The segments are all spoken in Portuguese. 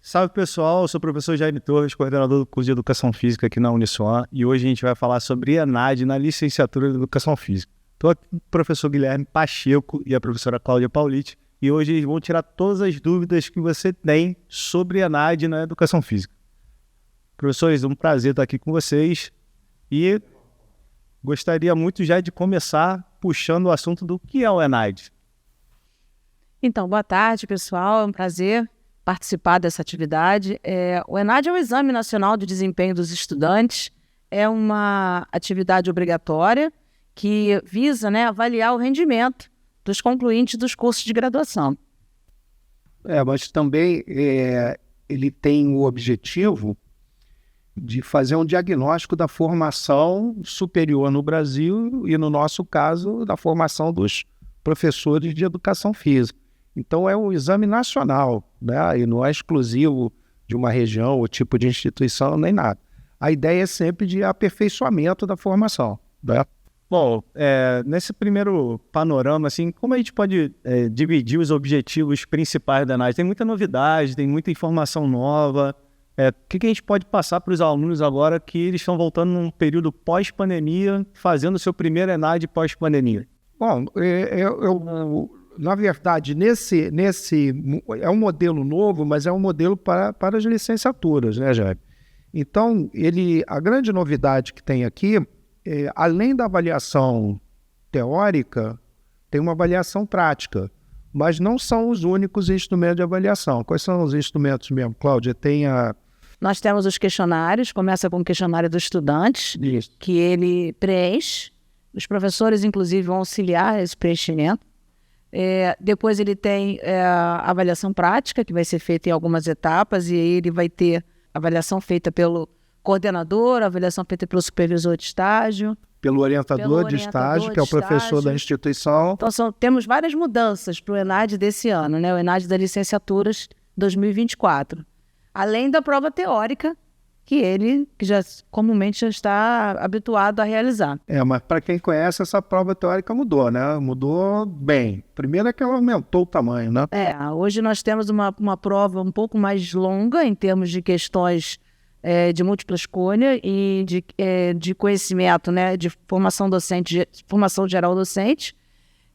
Salve pessoal, eu sou o professor Jair Torres, coordenador do curso de Educação Física aqui na Uniswan, e hoje a gente vai falar sobre ENAD na licenciatura de Educação Física. Estou aqui com o professor Guilherme Pacheco e a professora Cláudia Paulite, e hoje eles vão tirar todas as dúvidas que você tem sobre ENAD na Educação Física. Professores, é um prazer estar aqui com vocês e gostaria muito já de começar puxando o assunto do que é o ENAD. Então, boa tarde, pessoal. É um prazer participar dessa atividade. O ENAD é o Exame Nacional de Desempenho dos Estudantes. É uma atividade obrigatória que visa, avaliar o rendimento dos concluintes dos cursos de graduação. Mas também ele tem o objetivo de fazer um diagnóstico da formação superior no Brasil e, no nosso caso, da formação dos professores de educação física. Então, é um exame nacional, né? E não é exclusivo de uma região ou tipo de instituição, nem nada. A ideia é sempre de aperfeiçoamento da formação, né? Bom, nesse primeiro panorama, assim, como a gente pode dividir os objetivos principais da ENAD? Tem muita novidade, tem muita informação nova. O que a gente pode passar para os alunos agora que eles estão voltando num período pós-pandemia, fazendo o seu primeiro ENAD pós-pandemia? Bom, na verdade, nesse é um modelo novo, mas é um modelo para as licenciaturas, né, Jair? Então, a grande novidade que tem aqui, além da avaliação teórica, tem uma avaliação prática, mas não são os únicos instrumentos de avaliação. Quais são os instrumentos mesmo, Cláudia? Nós temos os questionários, começa com o questionário do estudante, que ele preenche. Os professores, inclusive, vão auxiliar esse preenchimento. Depois ele tem a avaliação prática, que vai ser feita em algumas etapas, e aí ele vai ter avaliação feita pelo coordenador, avaliação feita pelo supervisor de estágio. Pelo orientador de estágio, que é o professor da instituição. Então, temos várias mudanças para o ENAD desse ano, né? O ENAD das licenciaturas 2024. Além da prova teórica, que já comumente já está habituado a realizar. Mas para quem conhece, essa prova teórica mudou, né? Mudou bem. Primeiro é que ela aumentou o tamanho, né? Hoje nós temos uma prova um pouco mais longa em termos de questões de múltipla escolha e de conhecimento, né? De formação docente, formação geral docente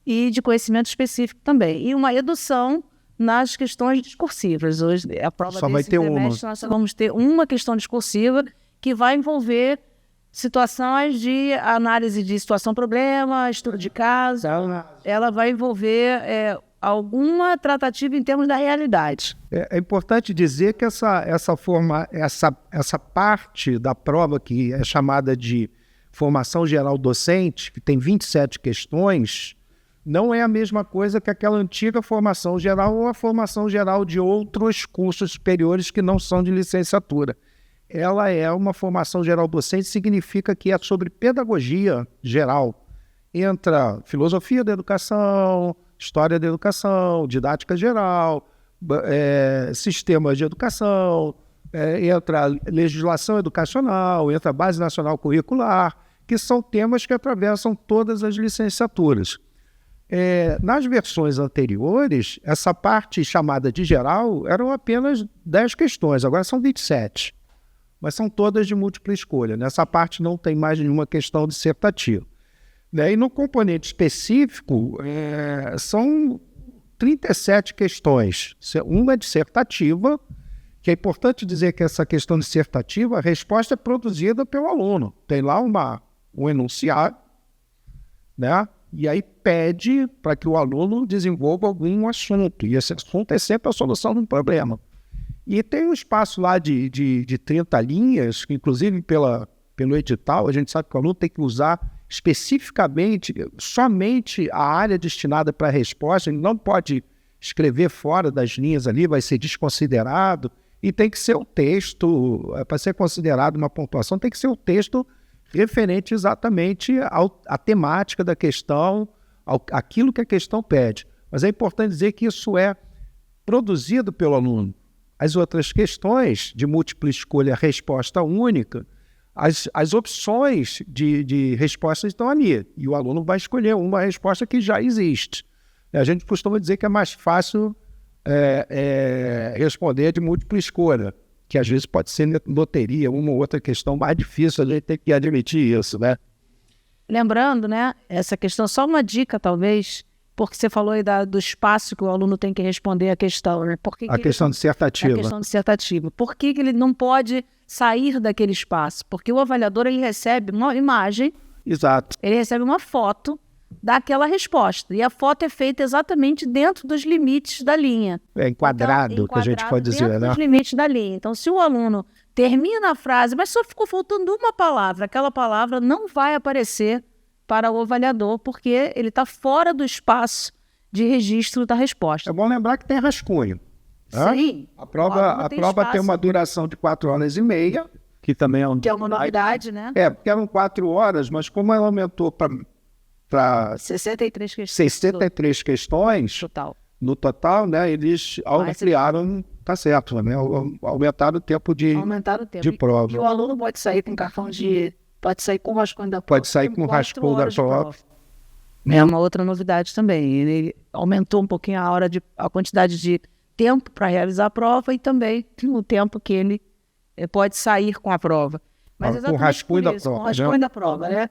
e de conhecimento específico também. E uma redução nas questões discursivas. Hoje, a prova só vai ter uma. Nós só vamos ter uma questão discursiva que vai envolver situações de análise de situação-problema, estudo de caso. Ela vai envolver alguma tratativa em termos da realidade. É importante dizer que essa parte da prova, que é chamada de formação geral docente, que tem 27 questões, não é a mesma coisa que aquela antiga formação geral ou a formação geral de outros cursos superiores que não são de licenciatura. Ela é uma formação geral docente, significa que é sobre pedagogia geral. Entra filosofia da educação, história da educação, didática geral, sistemas de educação, entra legislação educacional, entra base nacional curricular, que são temas que atravessam todas as licenciaturas. Nas versões anteriores, essa parte chamada de geral eram apenas 10 questões, agora são 27, mas são todas de múltipla escolha. Nessa parte não tem mais nenhuma questão dissertativa. E no componente específico, são 37 questões. Uma é dissertativa, que é importante dizer que essa questão dissertativa, a resposta é produzida pelo aluno. Tem lá um enunciado, né? E aí pede para que o aluno desenvolva algum assunto. E esse assunto é sempre a solução de um problema. E tem um espaço lá de 30 linhas, que inclusive pelo edital, a gente sabe que o aluno tem que usar especificamente somente a área destinada para a resposta. Ele não pode escrever fora das linhas ali, vai ser desconsiderado. E tem que ser o texto, para ser considerado uma pontuação, tem que ser o texto referente exatamente à temática da questão, aquilo que a questão pede. Mas é importante dizer que isso é produzido pelo aluno. As outras questões de múltipla escolha, resposta única, as opções de respostas estão ali, e o aluno vai escolher uma resposta que já existe. A gente costuma dizer que é mais fácil responder de múltipla escolha, que às vezes pode ser loteria, uma ou outra questão mais difícil, a gente tem que admitir isso, né? Lembrando, né, essa questão, só uma dica talvez, porque você falou aí do espaço que o aluno tem que responder a questão, né? A questão dissertativa. A questão dissertativa. Por que ele não pode sair daquele espaço? Porque o avaliador, ele recebe uma imagem, Exato. ele recebe uma foto daquela resposta. E a foto é feita exatamente dentro dos limites da linha. É enquadrado, Então, que a gente pode dizer, dentro né? dos limites da linha. Então, se o aluno termina a frase, mas só ficou faltando uma palavra, aquela palavra não vai aparecer para o avaliador, porque ele está fora do espaço de registro da resposta. É bom lembrar que tem rascunho. Né? Sim. A prova tem uma duração de 4h30, Que também é que é uma novidade, né? porque eram 4 horas, mas como ela aumentou para 63 questões. 63 questões Total. no total, né? Eles ampliaram, tá certo, né? Aumentaram o tempo de prova. E o aluno pode sair com cartão pode sair com o rascunho da prova. Pode sair com o rascunho da prova. É uma outra novidade também. Ele aumentou um pouquinho a quantidade de tempo para realizar a prova e também o tempo que ele pode sair com a prova. Mas com o rascunho da prova. Com o rascunho da prova, né?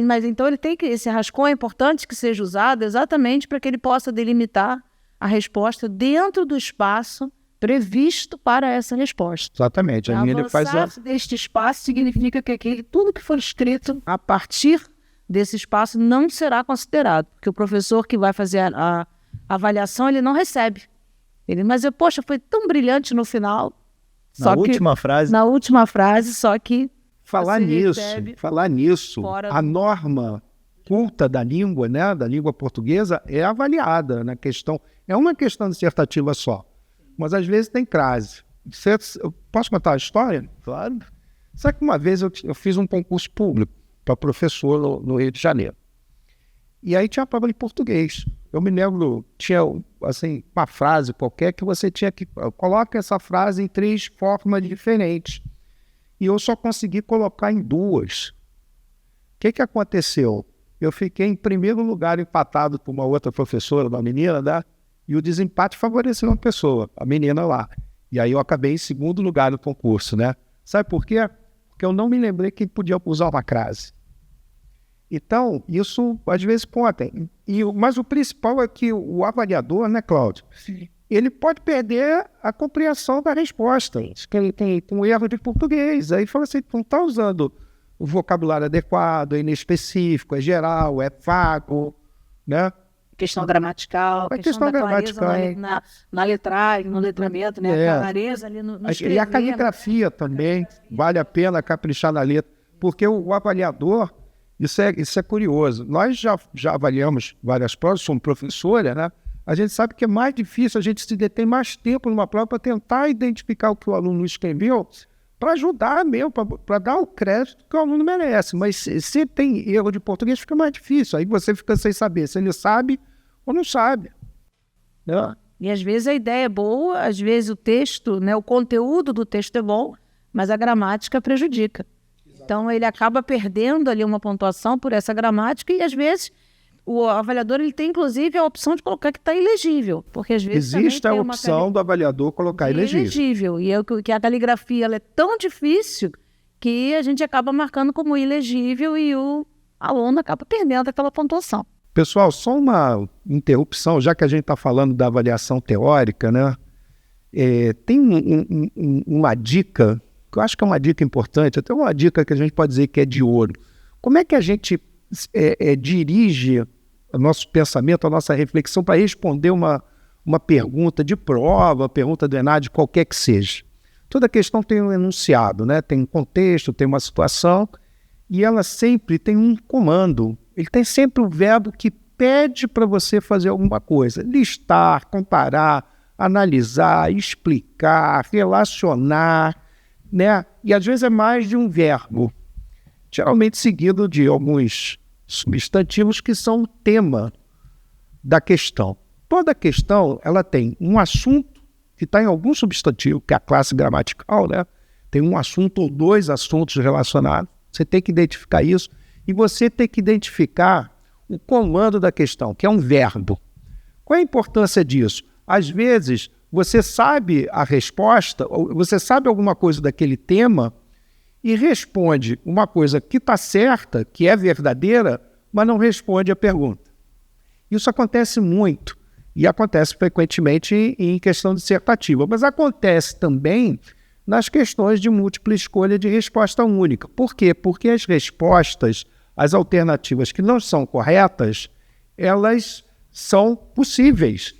Mas então esse rascunho é importante que seja usado exatamente para que ele possa delimitar a resposta dentro do espaço previsto para essa resposta. Exatamente. A linha faz deste espaço significa que tudo que for escrito a partir desse espaço não será considerado, porque o professor que vai fazer a avaliação, ele não recebe. Poxa, foi tão brilhante no final. Na última frase, só que falar nisso, a norma culta da língua, né, da língua portuguesa, é avaliada na questão. É uma questão dissertativa só, mas às vezes tem crase. Eu posso contar a história? claro. Sabe que uma vez eu fiz um concurso público para professor no Rio de Janeiro. E aí tinha a prova de português. Eu me lembro, tinha assim, uma frase qualquer que você tinha que... Coloca essa frase em 3 formas diferentes. E eu só consegui colocar em 2. O que aconteceu? Eu fiquei em primeiro lugar empatado por uma outra professora, uma menina, né? E o desempate favoreceu uma pessoa, a menina lá. E aí eu acabei em segundo lugar no concurso, né? Sabe por quê? Porque eu não me lembrei que podia usar uma crase. Então, isso às vezes pode. Mas o principal é que o avaliador, né, Cláudio? Sim. Ele pode perder a compreensão da resposta, que ele tem com erro de português. Aí fala assim, não está usando o vocabulário adequado, é inespecífico, é geral, é vago, né? Questão gramatical, questão da gramatical, clareza na letragem, no letramento, né? A clareza ali no escrever. E a caligrafia também, vale a pena caprichar na letra, porque o avaliador, isso é curioso. Nós já avaliamos várias provas, somos professora, né? A gente sabe que é mais difícil, a gente se detém mais tempo numa prova para tentar identificar o que o aluno escreveu, para ajudar mesmo, para dar o crédito que o aluno merece. Mas se tem erro de português, fica mais difícil. Aí você fica sem saber se ele sabe ou não sabe. Né? E às vezes a ideia é boa, às vezes o texto, né, o conteúdo do texto é bom, mas a gramática prejudica. Então ele acaba perdendo ali uma pontuação por essa gramática e às vezes o avaliador ele tem inclusive a opção de colocar que está ilegível, porque às vezes existe a opção do avaliador colocar ilegível. E que a caligrafia ela é tão difícil que a gente acaba marcando como ilegível e o aluno acaba perdendo aquela pontuação. Pessoal, só uma interrupção, já que a gente está falando da avaliação teórica, né? Tem uma dica, que eu acho que é uma dica importante, até uma dica que a gente pode dizer que é de ouro. Como é que a gente dirige o nosso pensamento, a nossa reflexão para responder uma pergunta de prova, pergunta do ENAD, qualquer que seja? Toda questão tem um enunciado, né? Tem um contexto, tem uma situação, e ela sempre tem um comando. Ele tem sempre um verbo que pede para você fazer alguma coisa. Listar, comparar, analisar, explicar, relacionar, né? E às vezes é mais de um verbo, geralmente seguido de alguns substantivos que são o tema da questão. Toda questão ela tem um assunto que está em algum substantivo, que é a classe gramatical, né? Tem um assunto ou 2 assuntos relacionados. Você tem que identificar isso e você tem que identificar o comando da questão, que é um verbo. Qual é a importância disso? Às vezes, você sabe a resposta, ou você sabe alguma coisa daquele tema e responde uma coisa que está certa, que é verdadeira, mas não responde a pergunta. Isso acontece muito e acontece frequentemente em questão dissertativa, mas acontece também nas questões de múltipla escolha de resposta única. Por quê? Porque as respostas, as alternativas que não são corretas, são possíveis.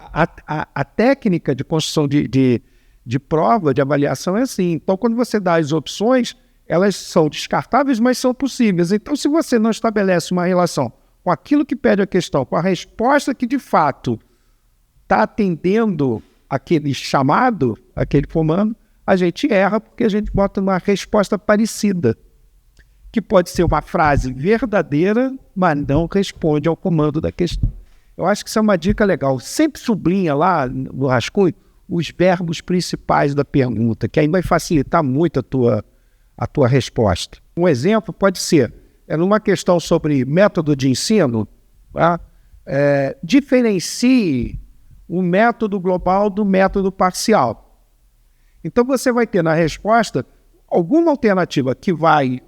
A técnica de construção de prova, de avaliação é assim. Então, quando você dá as opções, elas são descartáveis, mas são possíveis. Então, se você não estabelece uma relação com aquilo que pede a questão, com a resposta que, de fato, está atendendo aquele chamado, aquele comando, a gente erra porque a gente bota uma resposta parecida, que pode ser uma frase verdadeira, mas não responde ao comando da questão. Eu acho que isso é uma dica legal. Sempre sublinha lá no rascunho os verbos principais da pergunta, que aí vai facilitar muito a tua resposta. Um exemplo pode ser, numa questão sobre método de ensino, tá? Diferencie o método global do método parcial. Então você vai ter na resposta alguma alternativa que vai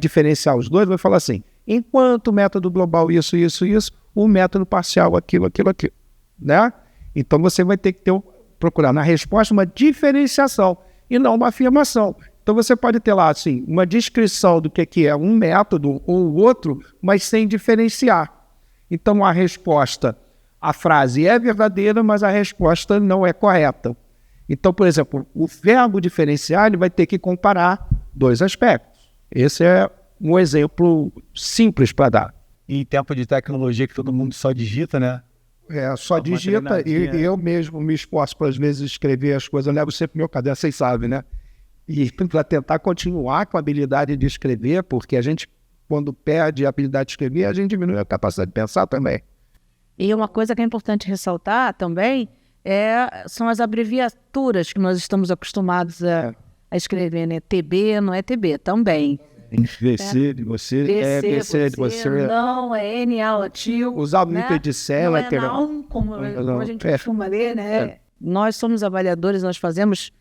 diferenciar os dois, vai falar assim, enquanto o método global isso, o método parcial aquilo, né? Então você vai ter que procurar na resposta uma diferenciação e não uma afirmação. Então você pode ter lá assim, uma descrição do que é um método ou o outro, mas sem diferenciar. Então a resposta, a frase é verdadeira, mas a resposta não é correta. Então, por exemplo, o verbo diferenciar ele vai ter que comparar dois aspectos. Esse é um exemplo simples para dar. Em tempo de tecnologia que todo mundo só digita, né? Só digita e eu mesmo me esforço para às vezes escrever as coisas, eu levo sempre meu caderno, vocês sabem, né? E para tentar continuar com a habilidade de escrever, porque a gente, quando perde a habilidade de escrever, a gente diminui a capacidade de pensar também. E uma coisa que é importante ressaltar também são as abreviaturas que nós estamos acostumados a escrever, né? TB não é TB, também. VC de você, BC de você. Não, é NA latil. Usar o nível de célula. Não, como a gente costuma ler, né? Nós somos avaliadores, nós fazemos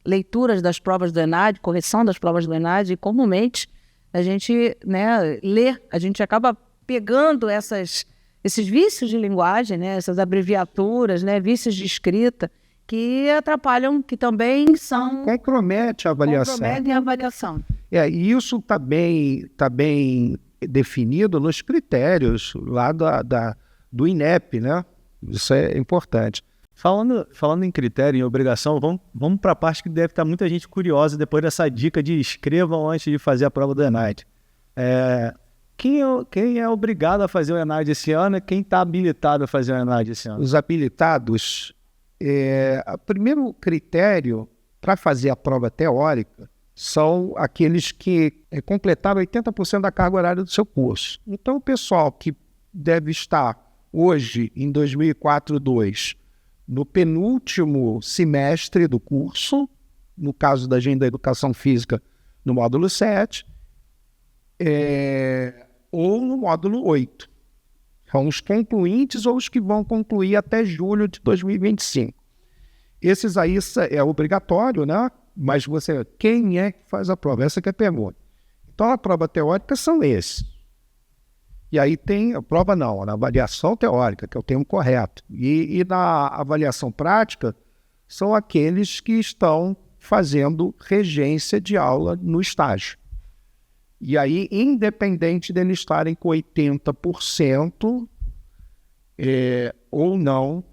leituras das provas do ENAD, correção das provas do ENAD, e comumente a gente lê, a gente acaba pegando esses vícios de linguagem, né? Essas abreviaturas, né? Vícios de escrita, que atrapalham, que também são... Comprometem a avaliação. E isso está bem definido nos critérios lá do INEP, né? Isso é importante. Falando em critério, em obrigação, vamos para a parte que deve estar muita gente curiosa depois dessa dica de escrevam antes de fazer a prova do ENAD. Quem é obrigado a fazer o ENAD esse ano e quem está habilitado a fazer o ENAD esse ano? Os habilitados... o primeiro critério para fazer a prova teórica são aqueles que completaram 80% da carga horária do seu curso. Então, o pessoal que deve estar hoje, em 2004-2, no penúltimo semestre do curso, no caso da gente da Educação Física, no módulo 7, ou no módulo 8. São os concluintes ou os que vão concluir até julho de 2025. Esses aí é obrigatório, né? Mas quem é que faz a prova? Essa que é a pergunta. Então, a prova teórica são esses. E aí tem a prova na avaliação teórica, que é o termo correto. E na avaliação prática, são aqueles que estão fazendo regência de aula no estágio. E aí, independente deles estarem com 80% ou não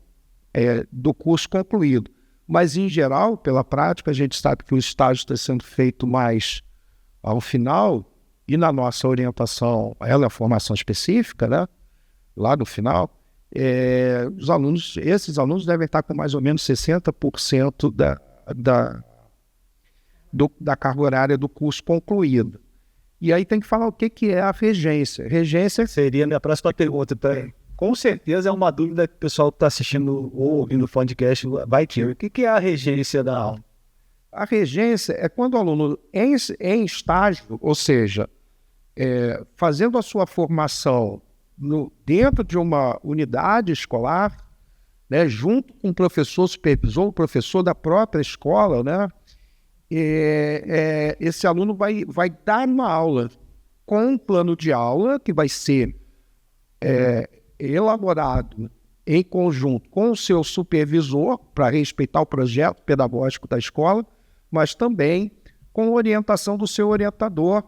do curso concluído. Mas, em geral, pela prática, a gente sabe que o estágio está sendo feito mais ao final, e na nossa orientação, ela é a formação específica, né? Lá no final, esses alunos devem estar com mais ou menos 60% da carga horária do curso concluído. E aí tem que falar o que é a regência. Regência seria a minha próxima pergunta. Com certeza é uma dúvida que o pessoal que está assistindo ou ouvindo o podcast vai ter. O que é a regência da aula? A regência é quando o aluno em estágio, ou seja, fazendo a sua formação dentro de uma unidade escolar, né, junto com o professor supervisor, o professor da própria escola, né, esse aluno vai dar uma aula com um plano de aula que vai ser elaborado em conjunto com o seu supervisor, para respeitar o projeto pedagógico da escola, mas também com orientação do seu orientador,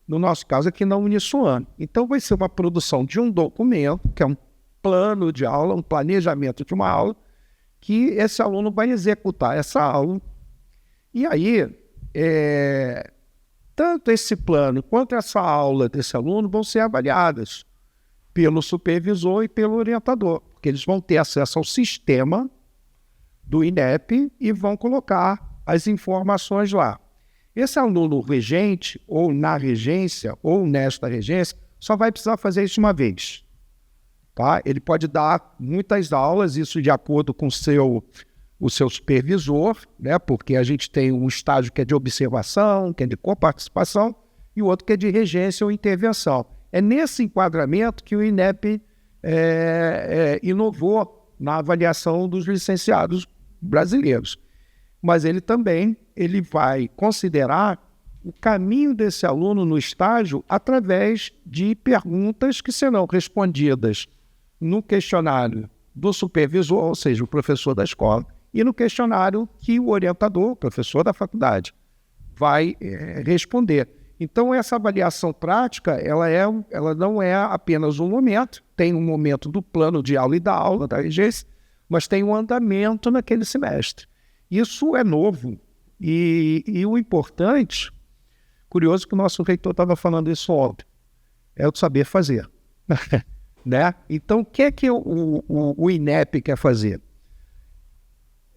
no nosso caso aqui na Uniswan. Então vai ser uma produção de um documento, que é um plano de aula, um planejamento de uma aula, que esse aluno vai executar essa aula. E aí, tanto esse plano quanto essa aula desse aluno vão ser avaliadas pelo supervisor e pelo orientador, porque eles vão ter acesso ao sistema do INEP e vão colocar as informações lá. Esse aluno regente, ou na regência, ou nesta regência, só vai precisar fazer isso uma vez. Tá? Ele pode dar muitas aulas, isso de acordo com o seu supervisor, né? Porque a gente tem um estágio que é de observação, que é de coparticipação, e o outro que é de regência ou intervenção. É nesse enquadramento que o INEP inovou na avaliação dos licenciados brasileiros. Mas ele também vai considerar o caminho desse aluno no estágio através de perguntas que serão respondidas no questionário do supervisor, ou seja, o professor da escola, e no questionário que o orientador, o professor da faculdade, vai responder. Então, essa avaliação prática, ela não é apenas um momento, tem um momento do plano de aula e da aula da regência, mas tem um andamento naquele semestre. Isso é novo. E o importante, curioso que o nosso reitor estava falando isso ontem, é o saber fazer. Né? Então, o que é que o INEP quer fazer?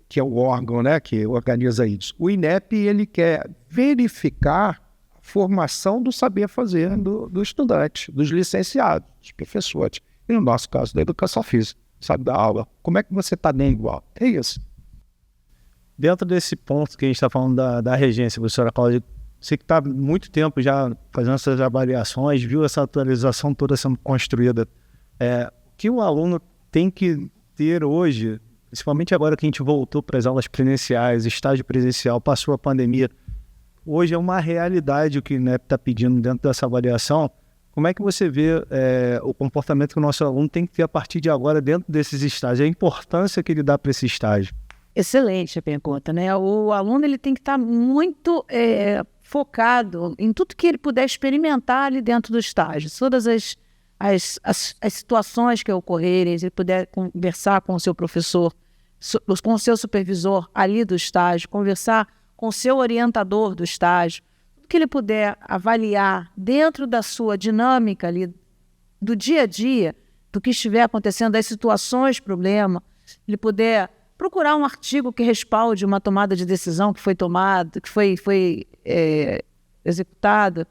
Que é o órgão, né, que organiza isso. O INEP ele quer verificar a formação do saber fazer do estudante, dos licenciados, dos professores. E no nosso caso, da educação física, sabe, da aula. Como é que você está bem igual? É isso. Dentro desse ponto que a gente está falando da regência, professora Cláudia, você que está há muito tempo já fazendo essas avaliações, viu essa atualização toda sendo construída. O que o aluno tem que ter hoje, principalmente agora que a gente voltou para as aulas presenciais, estágio presencial, passou a pandemia, hoje é uma realidade o que o INEP está pedindo dentro dessa avaliação. Como é que você vê o comportamento que o nosso aluno tem que ter a partir de agora dentro desses estágios, a importância que ele dá para esse estágio? Excelente a pergunta, né? O aluno ele tem que estar muito focado em tudo que ele puder experimentar ali dentro do estágio, todas as situações que ocorrerem, ele puder conversar com o seu professor, com o seu supervisor ali do estágio, conversar com o seu orientador do estágio, tudo que ele puder avaliar dentro da sua dinâmica ali, do dia a dia, do que estiver acontecendo, das situações, problema, ele puder procurar um artigo que respalde uma tomada de decisão que foi tomada, que foi executada,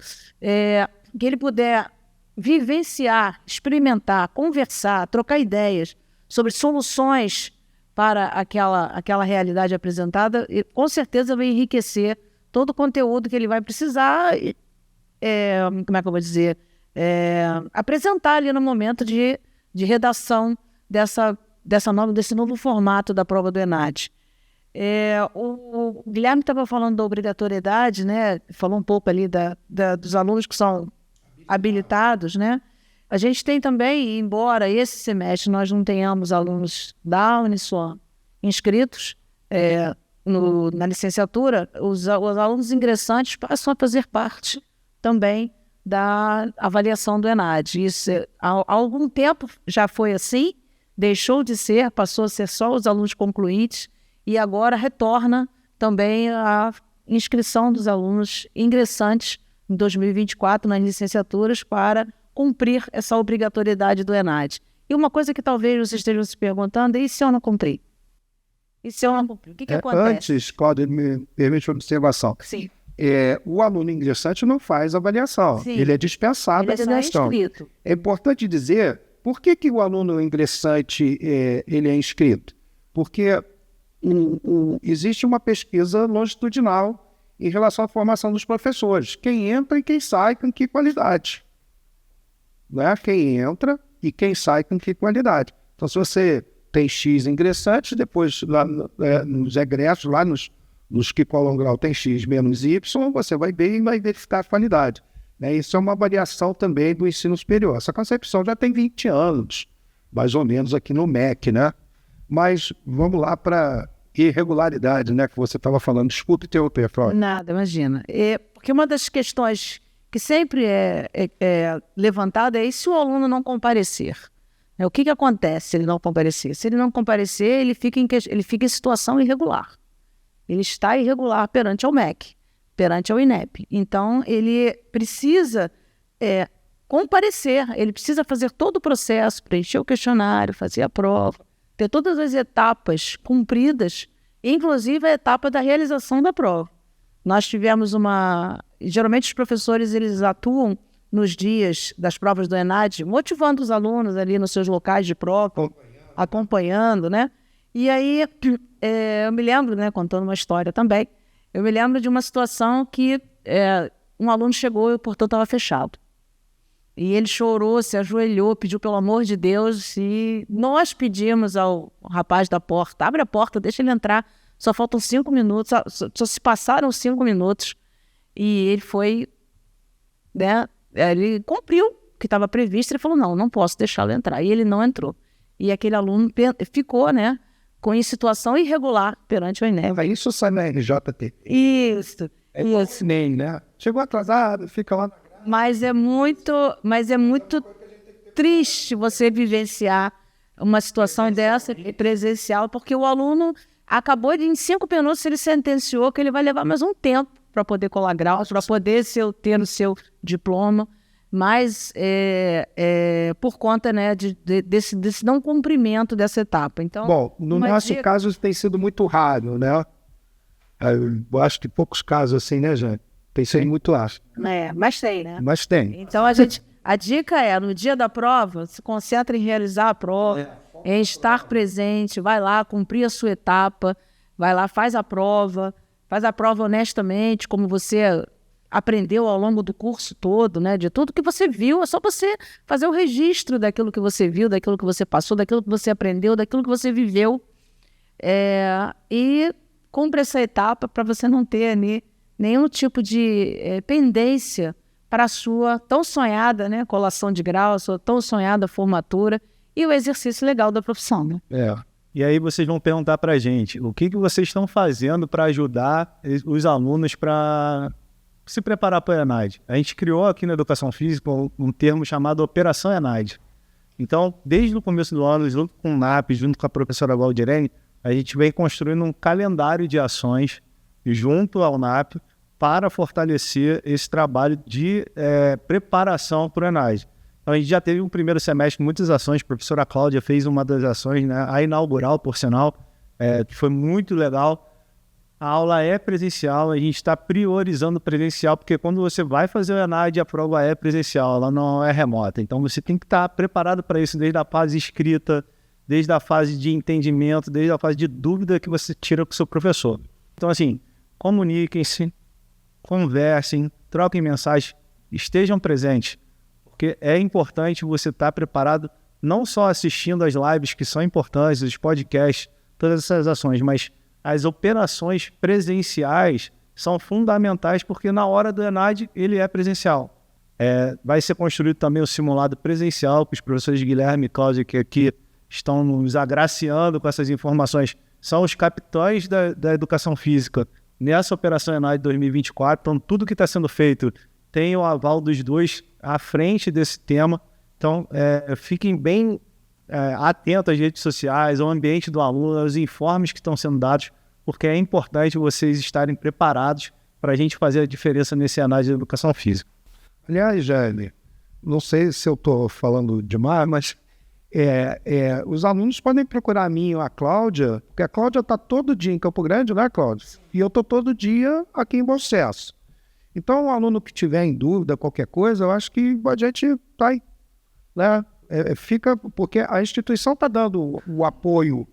que ele puder vivenciar, experimentar, conversar, trocar ideias sobre soluções para aquela realidade apresentada, e com certeza vai enriquecer todo o conteúdo que ele vai precisar, como é que eu vou dizer, apresentar ali no momento de redação desse novo formato da prova do ENAD. O Guilherme estava falando da obrigatoriedade, né? Falou um pouco ali dos alunos que são habilitados, né? A gente tem também, embora esse semestre nós não tenhamos alunos da Uniswan inscritos na licenciatura, os alunos ingressantes passam a fazer parte também da avaliação do ENAD. Isso há algum tempo já foi assim, deixou de ser, passou a ser só os alunos concluídos e agora retorna também a inscrição dos alunos ingressantes em 2024 nas licenciaturas para cumprir essa obrigatoriedade do ENAD. E uma coisa que talvez vocês estejam se perguntando é: e se eu não cumprir? E se eu não cumprir? O que acontece? Antes, Cláudia, me permite uma observação. Sim. O aluno ingressante não faz avaliação. Sim. Ele é dispensado da avaliação. É importante dizer por que o aluno ingressante ele é inscrito. Porque existe uma pesquisa longitudinal em relação à formação dos professores. Quem entra e quem sai, com que qualidade. Né? Quem entra e quem sai com que qualidade. Então, se você tem X ingressantes, depois lá nos egressos, lá nos que colam grau tem X menos Y, você vai ver e vai verificar a qualidade. Né? Isso é uma variação também do ensino superior. Essa concepção já tem 20 anos, mais ou menos, aqui no MEC, né? Mas vamos lá para irregularidade, né? Que você estava falando. Desculpe interromper, Flávia. Nada, imagina. Porque uma das questões que sempre é levantada é e se o aluno não comparecer? O que acontece se ele não comparecer? Se ele não comparecer, ele fica em situação irregular. Ele está irregular perante ao MEC, perante ao INEP. Então, ele precisa comparecer, ele precisa fazer todo o processo, preencher o questionário, fazer a prova, ter todas as etapas cumpridas, inclusive a etapa da realização da prova. Nós tivemos geralmente os professores, eles atuam nos dias das provas do ENAD, motivando os alunos ali nos seus locais de prova, acompanhando, né? E aí, eu me lembro, né, contando uma história também, eu me lembro de uma situação que um aluno chegou e o portão estava fechado. E ele chorou, se ajoelhou, pediu pelo amor de Deus, e nós pedimos ao rapaz da porta, abre a porta, deixa ele entrar, só faltam 5 minutos, só se passaram 5 minutos, e ele foi, né, ele cumpriu o que estava previsto, ele falou, não posso deixá-lo entrar, e ele não entrou. E aquele aluno ficou, né, em situação irregular perante o INEP. Isso sai na RJT. Isso. Nem, né? Chegou atrasado, fica lá. Mas é muito triste você vivenciar uma situação dessa, presencial, porque o aluno acabou em 5 minutos, ele sentenciou que ele vai levar mais um tempo para poder colar grau, para poder ter o seu diploma, mas por conta, né, desse não cumprimento dessa etapa. Então, bom, no nosso caso isso tem sido muito raro, né? Eu acho que poucos casos assim, né, Jane? Tem sido muito raro. Mas tem, né? Mas tem. Então, a dica no dia da prova, se concentra em realizar a prova, em estar presente, vai lá, cumprir a sua etapa, vai lá, faz a prova honestamente, como você aprendeu ao longo do curso todo, né? De tudo que você viu, é só você fazer o registro daquilo que você viu, daquilo que você passou, daquilo que você aprendeu, daquilo que você viveu, e cumpre essa etapa para você não ter ali nenhum tipo de pendência para a sua tão sonhada, né, colação de grau, a sua tão sonhada formatura e o exercício legal da profissão. Né? E aí vocês vão perguntar para a gente, o que vocês estão fazendo para ajudar os alunos para se preparar para o ENAD? A gente criou aqui na Educação Física um termo chamado Operação ENAD. Então, desde o começo do ano, junto com o NAP, junto com a professora Valdirene, a gente vem construindo um calendário de ações junto ao NAP para fortalecer esse trabalho de preparação para o ENAD. Então, a gente já teve um primeiro semestre com muitas ações, a professora Cláudia fez uma das ações, né, a inaugural, por sinal, que foi muito legal. A aula é presencial, a gente está priorizando presencial, porque quando você vai fazer o ENAD, a prova é presencial, ela não é remota. Então, você tem que estar preparado para isso desde a fase escrita, desde a fase de entendimento, desde a fase de dúvida que você tira com o seu professor. Então, assim, comuniquem-se, conversem, troquem mensagens, estejam presentes, porque é importante você estar preparado, não só assistindo as lives que são importantes, os podcasts, todas essas ações, mas as operações presenciais são fundamentais, porque na hora do ENAD ele é presencial. Vai ser construído também o simulado presencial, que os professores Guilherme e Cláudia, que aqui estão nos agraciando com essas informações, são os capitães da educação física nessa Operação ENAD 2024. Então, tudo que está sendo feito tem o aval dos dois à frente desse tema. Então, fiquem bem atentos às redes sociais, ao ambiente do aluno, aos informes que estão sendo dados, porque é importante vocês estarem preparados para a gente fazer a diferença nesse ENAD de educação física. Aliás, Jane, não sei se eu estou falando demais, mas os alunos podem procurar a mim ou a Cláudia, porque a Cláudia está todo dia em Campo Grande, né, Cláudia? E eu estou todo dia aqui em Bom Sucesso. Então, o aluno que tiver em dúvida, qualquer coisa, eu acho que a gente está aí, né? Fica, porque a instituição está dando o apoio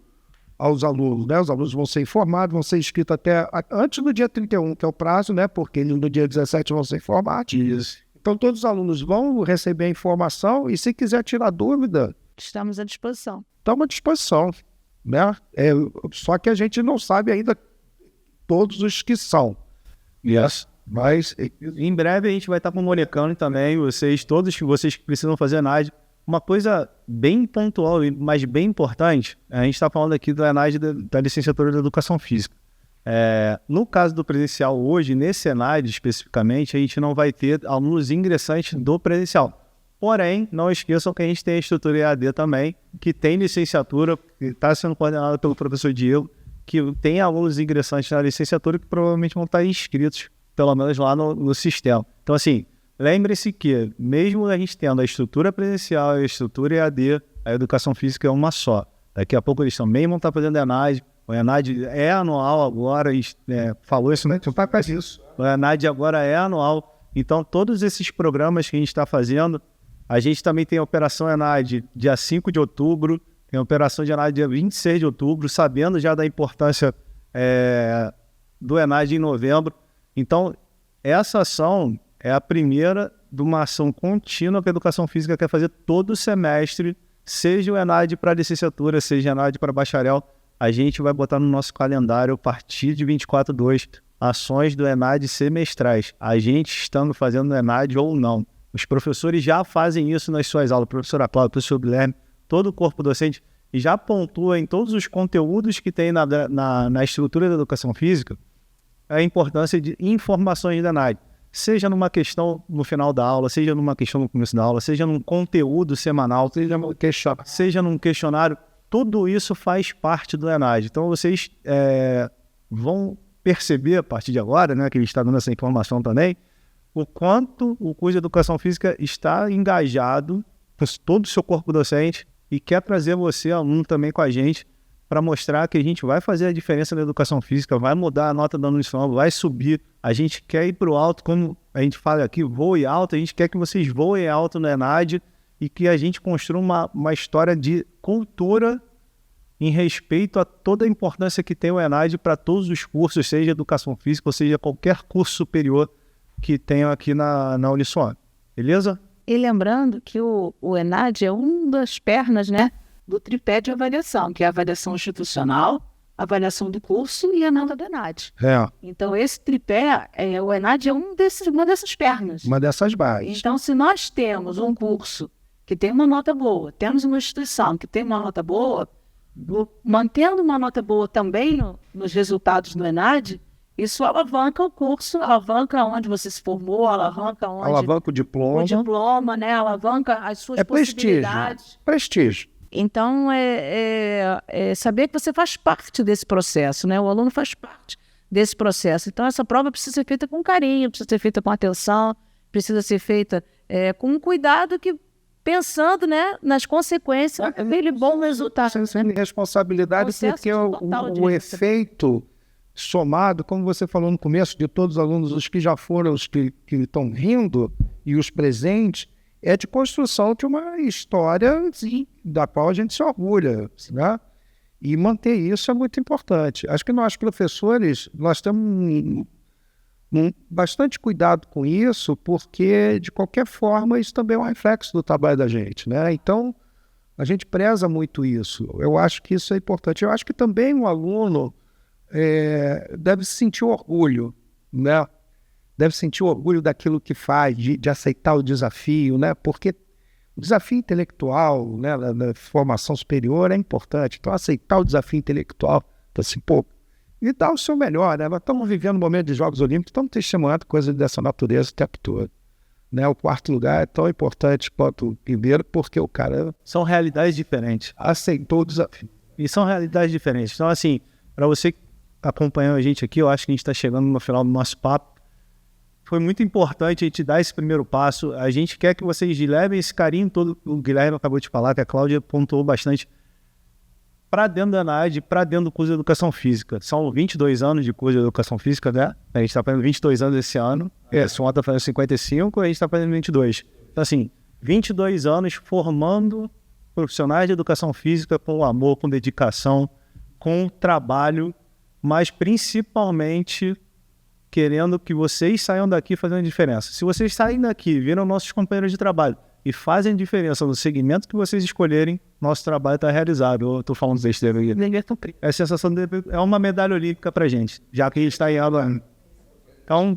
aos alunos, né? Os alunos vão ser informados, vão ser inscritos até antes do dia 31, que é o prazo, né? Porque no dia 17 vão ser informados. Isso. Então, todos os alunos vão receber a informação e, se quiser tirar dúvida, Estamos à disposição. estamos à disposição, né? Só que a gente não sabe ainda todos os que são. Yes. Mas Em breve a gente vai estar comunicando também, todos vocês que precisam fazer ENAD. Uma coisa bem pontual, mas bem importante, a gente está falando aqui do ENAD da licenciatura de Educação Física. No caso do presencial hoje, nesse ENAD especificamente, a gente não vai ter alunos ingressantes do presencial. Porém, não esqueçam que a gente tem a estrutura EAD também, que tem licenciatura, que está sendo coordenada pelo professor Diego, que tem alunos ingressantes na licenciatura que provavelmente vão estar inscritos, pelo menos lá no sistema. Então, assim, lembre-se que, mesmo a gente tendo a estrutura presencial e a estrutura EAD, a educação física é uma só. Daqui a pouco eles também vão estar fazendo ENAD. O ENAD é anual agora, falou isso, né? O ENAD agora é anual. Então, todos esses programas que a gente está fazendo, a gente também tem a Operação ENAD dia 5 de outubro, tem a Operação de ENAD dia 26 de outubro, sabendo já da importância do ENAD em novembro. Então, essa ação é a primeira de uma ação contínua que a Educação Física quer fazer todo semestre, seja o ENAD para licenciatura, seja o ENAD para bacharel. A gente vai botar no nosso calendário, a partir de 24/2, ações do ENAD semestrais. A gente estando fazendo o ENAD ou não. Os professores já fazem isso nas suas aulas. A professora Cláudia, o professor Guilherme, todo o corpo docente, e já pontua em todos os conteúdos que tem na estrutura da Educação Física a importância de informações da ENAD. Seja numa questão no final da aula, seja numa questão no começo da aula, seja num conteúdo semanal, seja num questionário, tudo isso faz parte do ENAD. Então, vocês vão perceber a partir de agora, né, que a gente está dando essa informação também, o quanto o curso de Educação Física está engajado com todo o seu corpo docente e quer trazer você, aluno, também com a gente, para mostrar que a gente vai fazer a diferença na Educação Física, vai mudar a nota da Unisul, vai subir. A gente quer ir para o alto, como a gente fala aqui, voe alto, a gente quer que vocês voem alto no ENAD e que a gente construa uma história de cultura em respeito a toda a importância que tem o ENAD para todos os cursos, seja Educação Física ou seja qualquer curso superior que tenham aqui na Unisul. Beleza? E lembrando que o ENAD é uma das pernas, né, do tripé de avaliação, que é a avaliação institucional, a avaliação do curso e a nota do ENAD. Então, esse tripé, o ENAD é uma dessas pernas. Uma dessas bases. Então, se nós temos um curso que tem uma nota boa, temos uma instituição que tem uma nota boa, mantendo uma nota boa também nos resultados do ENAD, isso alavanca o curso, alavanca onde você se formou, alavanca o diploma, né? Alavanca as suas possibilidades. Prestígio. Então, saber que você faz parte desse processo, né? O aluno faz parte desse processo. Então, essa prova precisa ser feita com carinho, precisa ser feita com atenção, precisa ser feita com um cuidado, pensando, né, nas consequências daquele bom resultado. Sem responsabilidade, porque o efeito somado, como você falou no começo, de todos os alunos, os que já foram, os que estão vindo e os presentes, é de construção de uma história, sim, da qual a gente se orgulha, né? E manter isso é muito importante. Acho que nós, professores, nós temos bastante cuidado com isso, porque, de qualquer forma, isso também é um reflexo do trabalho da gente, né? Então, a gente preza muito isso. Eu acho que isso é importante. Eu acho que também o aluno deve sentir orgulho, né? Deve sentir orgulho daquilo que faz, de aceitar o desafio, né? Porque o desafio intelectual, né, na formação superior é importante. Então, aceitar o desafio intelectual, assim, e dar o seu melhor, né? Nós estamos vivendo um momento de Jogos Olímpicos, estamos testemunhando coisas dessa natureza o tempo todo, né? O quarto lugar é tão importante quanto o primeiro, porque o cara... São realidades diferentes. Aceitou o desafio. E são realidades diferentes. Então, assim, para você que acompanhou a gente aqui, eu acho que a gente está chegando no final do nosso papo. Foi muito importante a gente dar esse primeiro passo. A gente quer que vocês levem esse carinho todo. O Guilherme acabou de falar, que a Cláudia pontuou bastante, para dentro da ENAD, para dentro do curso de Educação Física. São 22 anos de curso de Educação Física, né? A gente está fazendo 22 anos esse ano. O Suan está fazendo 55, a gente está fazendo 22. Então, assim, 22 anos formando profissionais de Educação Física com amor, com dedicação, com trabalho, mas principalmente querendo que vocês saiam daqui fazendo diferença. Se vocês saem daqui, viram nossos companheiros de trabalho e fazem diferença no segmento que vocês escolherem, nosso trabalho está realizado. Eu estou falando besteira aqui. É a sensação é uma medalha olímpica para a gente, já que a gente está em aula. Então,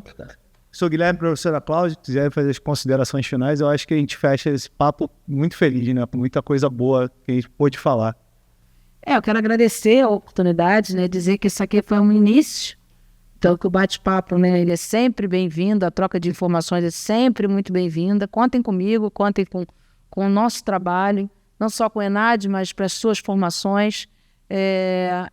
sou Guilherme, professora Cláudia, se quiser fazer as considerações finais, eu acho que a gente fecha esse papo muito feliz, né? Com muita coisa boa que a gente pôde falar. Eu quero agradecer a oportunidade, né? Dizer que isso aqui foi um início. Então, que o bate-papo, né, ele é sempre bem-vindo, a troca de informações é sempre muito bem-vinda. Contem comigo, contem com o nosso trabalho, não só com o ENAD, mas para as suas formações.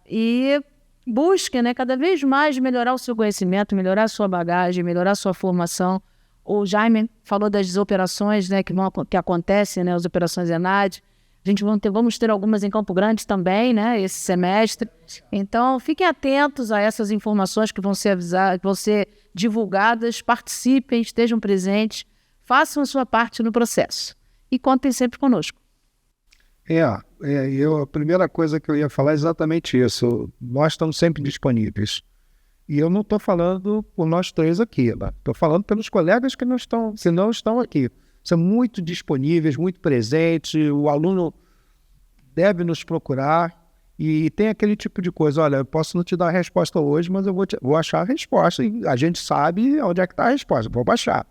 E busquem, né, cada vez mais melhorar o seu conhecimento, melhorar a sua bagagem, melhorar a sua formação. O Jaime falou das operações, né, que acontecem, né, as operações ENAD. A gente vamos ter algumas em Campo Grande também, né, esse semestre. Então, fiquem atentos a essas informações que vão ser que vão ser divulgadas, participem, estejam presentes, façam a sua parte no processo. E contem sempre conosco. A primeira coisa que eu ia falar é exatamente isso. Nós estamos sempre disponíveis. E eu não estou falando por nós três aqui, né? Estou falando pelos colegas que não estão aqui. São muito disponíveis, muito presentes, o aluno deve nos procurar e tem aquele tipo de coisa, olha, eu posso não te dar a resposta hoje, mas eu vou achar a resposta e a gente sabe onde é que está a resposta, vou baixar.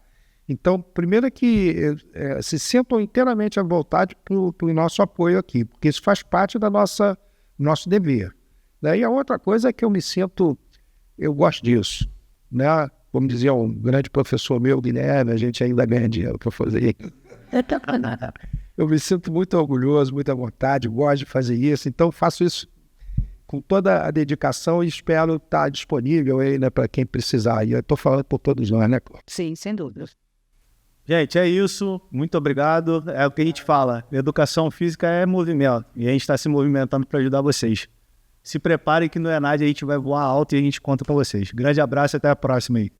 Então, primeiro é que se sintam inteiramente à vontade para o nosso apoio aqui, porque isso faz parte do nosso dever. Né? E a outra coisa é que eu gosto disso, né? Como dizia um grande professor meu, Guilherme, a gente ainda ganha dinheiro para fazer isso. Eu me sinto muito orgulhoso, muita vontade, gosto de fazer isso, então faço isso com toda a dedicação e espero estar disponível aí, né, para quem precisar. E eu estou falando por todos nós, né, Cláudio? Sim, sem dúvida. Gente, é isso. Muito obrigado. É o que a gente fala. Educação física é movimento. E a gente está se movimentando para ajudar vocês. Se preparem que no ENAD a gente vai voar alto e a gente conta para vocês. Grande abraço e até a próxima aí.